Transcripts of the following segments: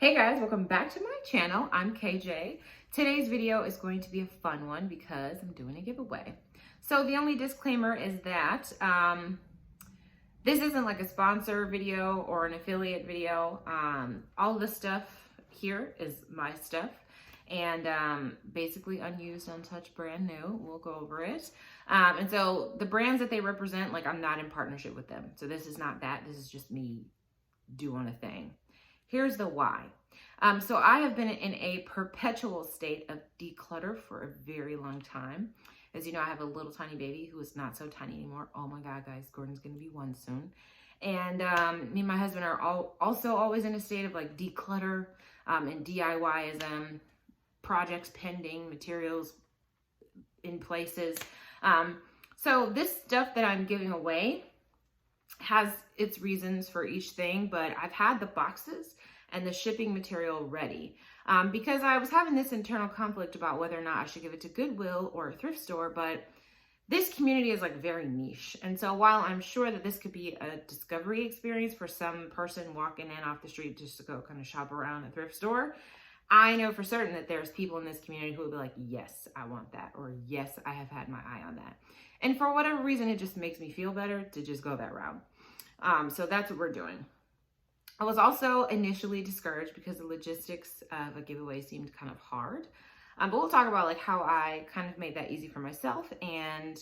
Hey guys, welcome back to my channel. I'm KJ. Today's video is going to be a fun one because I'm doing a giveaway. So the only disclaimer is that this isn't like a sponsor video or an affiliate video. All the stuff here is my stuff and basically unused, untouched, brand new. We'll go over it. And so the brands that they represent, like I'm not in partnership with them. So this is not that. This is just me doing a thing. Here's the why. So I have been in a perpetual state of declutter for a very long time. As you know, I have a little tiny baby who is not so tiny anymore. Oh my God, guys, Gordon's gonna be one soon. And me and my husband are also always in a state of like declutter and DIYism, projects pending, materials in places. So this stuff that I'm giving away has its reasons for each thing, but I've had the boxes and the shipping material ready because I was having this internal conflict about whether or not I should give it to Goodwill or a thrift store, but this community is like very niche. And so while I'm sure that this could be a discovery experience for some person walking in off the street just to go kind of shop around a thrift store, I know for certain that there's people in this community who will be like, yes, I want that, or yes, I have had my eye on that. And for whatever reason, it just makes me feel better to just go that route. So that's what we're doing. I was also initially discouraged because the logistics of a giveaway seemed kind of hard. But we'll talk about like how I kind of made that easy for myself and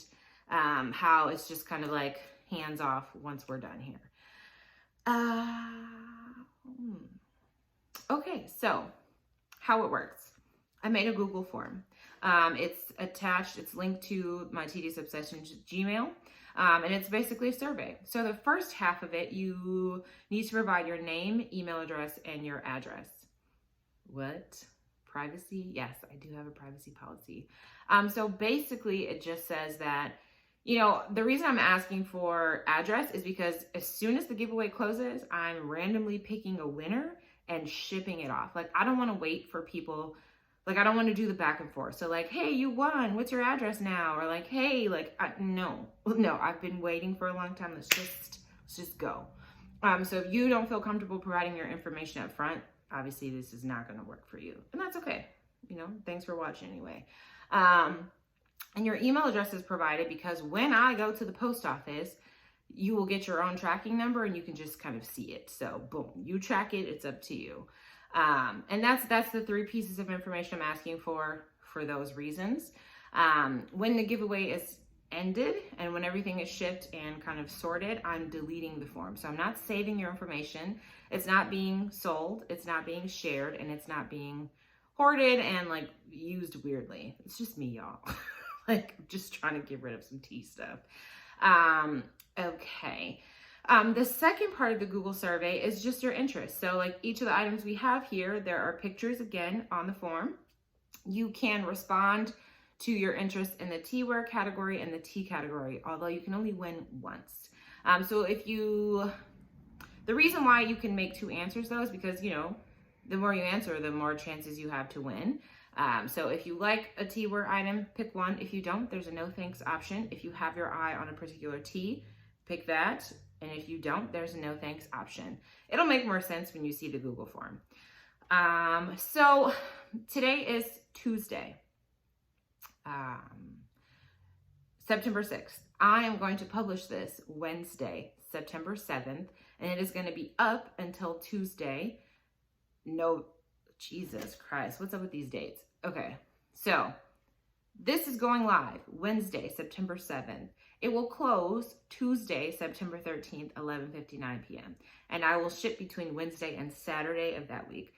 how it's just kind of like hands off once we're done here. Okay, so how it works. I made a Google form. It's attached, it's linked to my Disposition Gmail. And it's basically a survey. So the first half of it, you need to provide your name, email address, and your address. What? Privacy? Yes, I do have a privacy policy. So basically it just says that, you know, the reason I'm asking for address is because as soon as the giveaway closes, I'm randomly picking a winner and shipping it off. Like, I don't want to wait for people. Like, I don't want to do the back and forth. So like, hey, you won. What's your address now? Or like, hey, like, no, I've been waiting for a long time. Let's just go. So if you don't feel comfortable providing your information up front, obviously this is not going to work for you. And that's okay. You know, thanks for watching anyway. And your email address is provided because when I go to the post office, you will get your own tracking number and you can just kind of see it. So boom, you track it. It's up to you. And that's the 3 pieces of information I'm asking for those reasons. When the giveaway is ended and when everything is shipped and kind of sorted, I'm deleting the form. So I'm not saving your information. It's not being sold. It's not being shared, and it's not being hoarded and like used weirdly. It's just me, y'all. Like, just trying to get rid of some tea stuff. Okay. The second part of the Google survey is just your interest. So like each of the items we have here, there are pictures again on the form. You can respond to your interest in the tea-wear category and the tea category, although you can only win once. So the reason why you can make 2 answers though is because, you know, the more you answer, the more chances you have to win. So if you like a tea-wear item, pick one. If you don't, there's a no thanks option. If you have your eye on a particular tea, pick that. And if you don't, there's a no thanks option. It'll make more sense when you see the Google form. So today is Tuesday, September 6th. I am going to publish this Wednesday, September 7th, and it is going to be up until Tuesday. No, Jesus Christ, what's up with these dates? Okay, so this is going live Wednesday, September 7th. It will close Tuesday, September 13th, 11:59 p.m. And I will ship between Wednesday and Saturday of that week,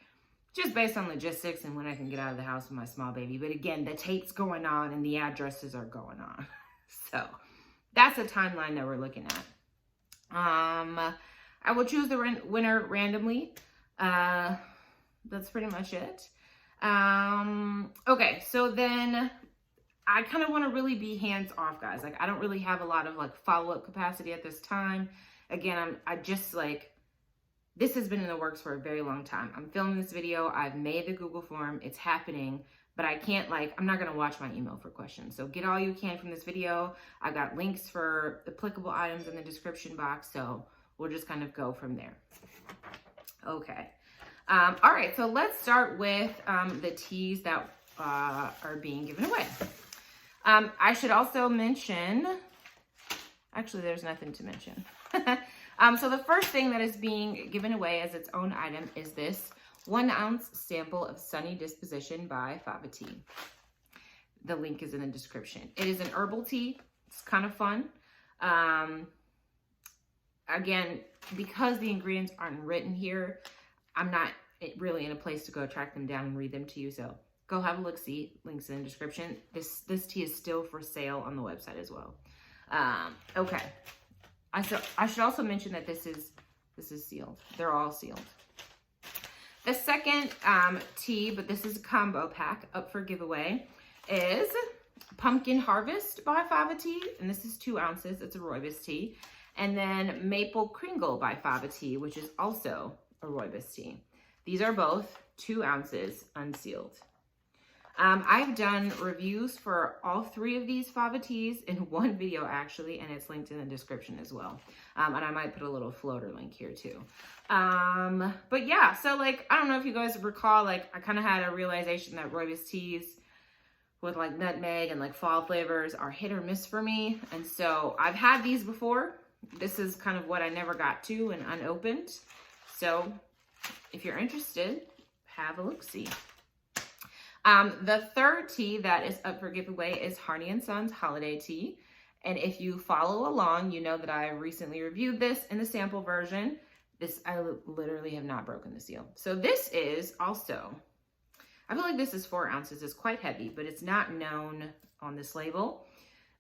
just based on logistics and when I can get out of the house with my small baby. But again, the tape's going on and the addresses are going on. So that's the timeline that we're looking at. I will choose the winner randomly. That's pretty much it. Okay, so then I kind of want to really be hands off, guys. Like, I don't really have a lot of like follow-up capacity at this time. Again, I just like, this has been in the works for a very long time. I'm filming this video. I've made the Google form. It's happening, but I can't like, I'm not going to watch my email for questions. So get all you can from this video. I've got links for applicable items in the description box. So we'll just kind of go from there. Okay. All right, so let's start with the teas that are being given away. I should also mention, actually there's nothing to mention. So the first thing that is being given away as its own item is this 1 ounce sample of Sunny Disposition by Fava tea. The link is in the description. It is an herbal tea. It's kind of fun. Again, because the ingredients aren't written here, I'm not really in a place to go track them down and read them to you. So go have a look-see. Links in the description. This tea is still for sale on the website as well. Okay. I should also mention that this is sealed. They're all sealed. The second tea, but this is a combo pack up for giveaway, is Pumpkin Harvest by Fava tea, and this is 2 ounces. It's a rooibos tea. And then Maple Kringle by Fava tea, which is also a rooibos tea. These are both 2 ounces unsealed. I've done reviews for all 3 of these Fava teas in one video actually, and it's linked in the description as well. And I might put a little floater link here too. But yeah, so like, I don't know if you guys recall, like I kind of had a realization that rooibos teas with like nutmeg and like fall flavors are hit or miss for me. And so I've had these before. This is kind of what I never got to and unopened. So if you're interested, have a look-see. The third tea that is up for giveaway is Harney and Sons Holiday Tea. And if you follow along, you know that I recently reviewed this in the sample version. I literally have not broken the seal. So this is also, I feel like this is 4 ounces. It's quite heavy, but it's not known on this label.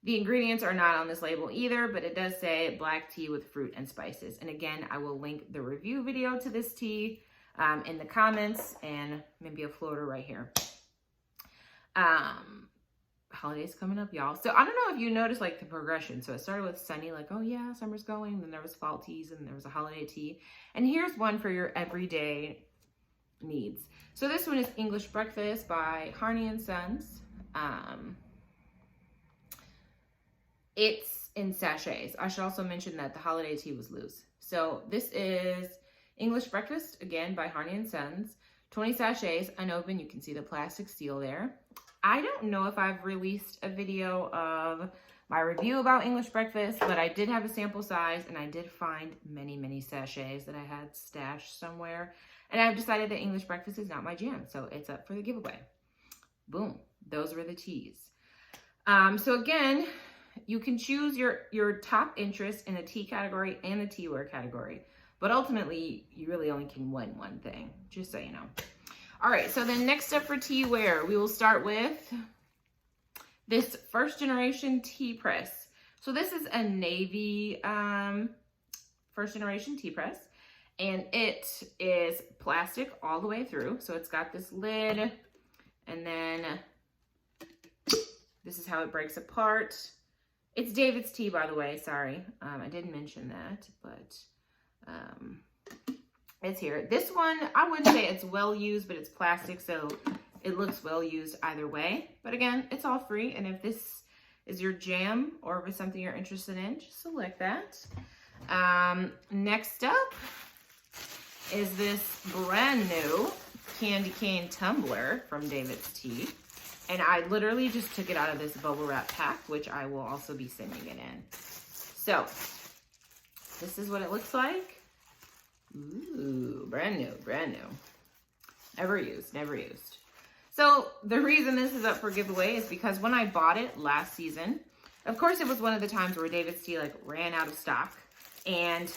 The ingredients are not on this label either, but it does say black tea with fruit and spices. And again, I will link the review video to this tea in the comments and maybe a floater right here. Holidays coming up, y'all. So I don't know if you noticed like the progression. So it started with sunny, like, oh yeah, summer's going. Then there was fall teas and there was a holiday tea. And here's one for your everyday needs. So this one is English Breakfast by Harney and Sons. It's in sachets. I should also mention that the holiday tea was loose. So this is English Breakfast, again, by Harney and Sons. 20 sachets, unopened. You can see the plastic seal there. I don't know if I've released a video of my review about English Breakfast, but I did have a sample size, and I did find many, many sachets that I had stashed somewhere. And I've decided that English Breakfast is not my jam, so it's up for the giveaway. Boom. Those were the teas. So again, you can choose your top interest in the tea category and the teaware category. But ultimately, you really only can win one thing, just so you know. All right, so then next up for teaware, we will start with this first generation tea press. So this is a navy first generation tea press, and it is plastic all the way through. So it's got this lid, and then this is how it breaks apart. It's David's tea, by the way, sorry. I didn't mention that, but it's here. This one, I wouldn't say it's well used, but it's plastic, so it looks well used either way. But again, it's all free, and if this is your jam or if it's something you're interested in, just select that. Next up is this brand new candy cane tumbler from David's Tea. And I literally just took it out of this bubble wrap pack, which I will also be sending it in. So this is what it looks like. Ooh, brand new, brand new. Never used, never used. So the reason this is up for giveaway is because when I bought it last season, of course it was one of the times where David's Tea like ran out of stock and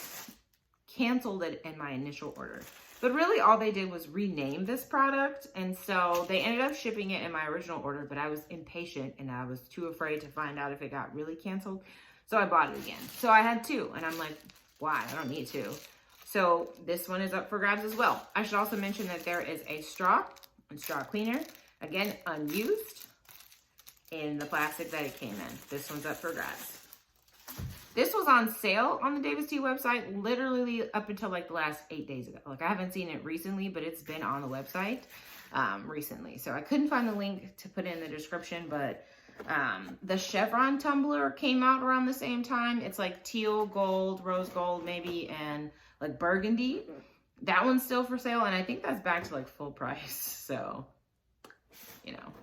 canceled it in my initial order. But really all they did was rename this product. And so they ended up shipping it in my original order, but I was impatient and I was too afraid to find out if it got really canceled. So I bought it again. So I had 2 and I'm like, why? I don't need 2. So this one is up for grabs as well. I should also mention that there is a straw and straw cleaner, again, unused in the plastic that it came in. This one's up for grabs. This was on sale on the David's Tea website literally up until like the last 8 days ago. Like I haven't seen it recently, but it's been on the website recently. So I couldn't find the link to put in the description, but the chevron tumbler came out around the same time. It's like teal gold, rose gold maybe, and like burgundy. that one's still for sale, and I think that's back to like full price, so, you know.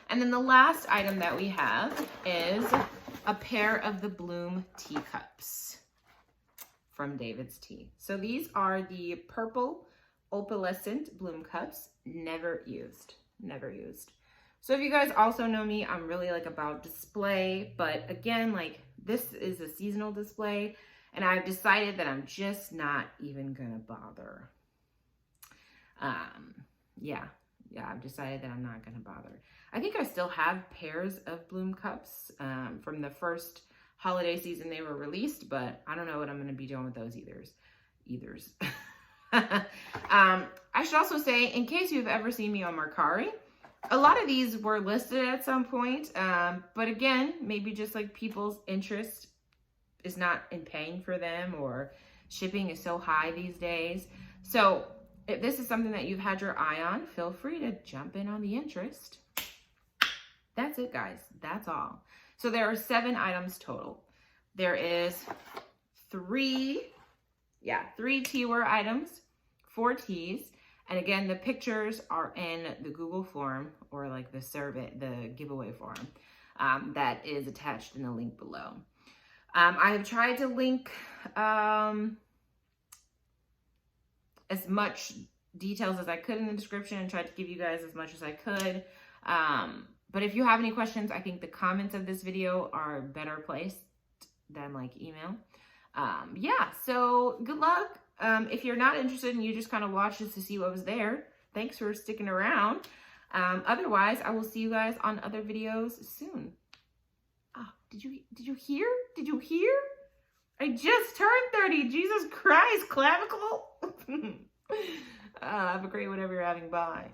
And then the last item that we have is a pair of the Bloom teacups from David's Tea. So these are the purple opalescent Bloom cups, never used. So if you guys also know me, I'm really like about display, but again, like this is a seasonal display, and I've decided that I'm just not even gonna bother. Yeah, I've decided that I'm not gonna bother. I think I still have pairs of Bloom cups from the first holiday season they were released, but I don't know what I'm gonna be doing with those either. I should also say, in case you've ever seen me on Mercari, a lot of these were listed at some point, but again, maybe just like people's interest is not in paying for them, or shipping is so high these days. So if this is something that you've had your eye on, feel free to jump in on the interest. That's it, guys. That's all. So there are 7 items total. There is 3 teaware items, 4 teas. And again, the pictures are in the Google form, or like the giveaway form that is attached in the link below. I have tried to link as much details as I could in the description, and tried to give you guys as much as I could. But if you have any questions, I think the comments of this video are better placed than like email. Yeah, so good luck. If you're not interested and you just kind of watched this to see what was there, thanks for sticking around. Otherwise, I will see you guys on other videos soon. Oh, did you hear? Did you hear? I just turned 30. Jesus Christ, clavicle. Have a great whatever you're having. Bye.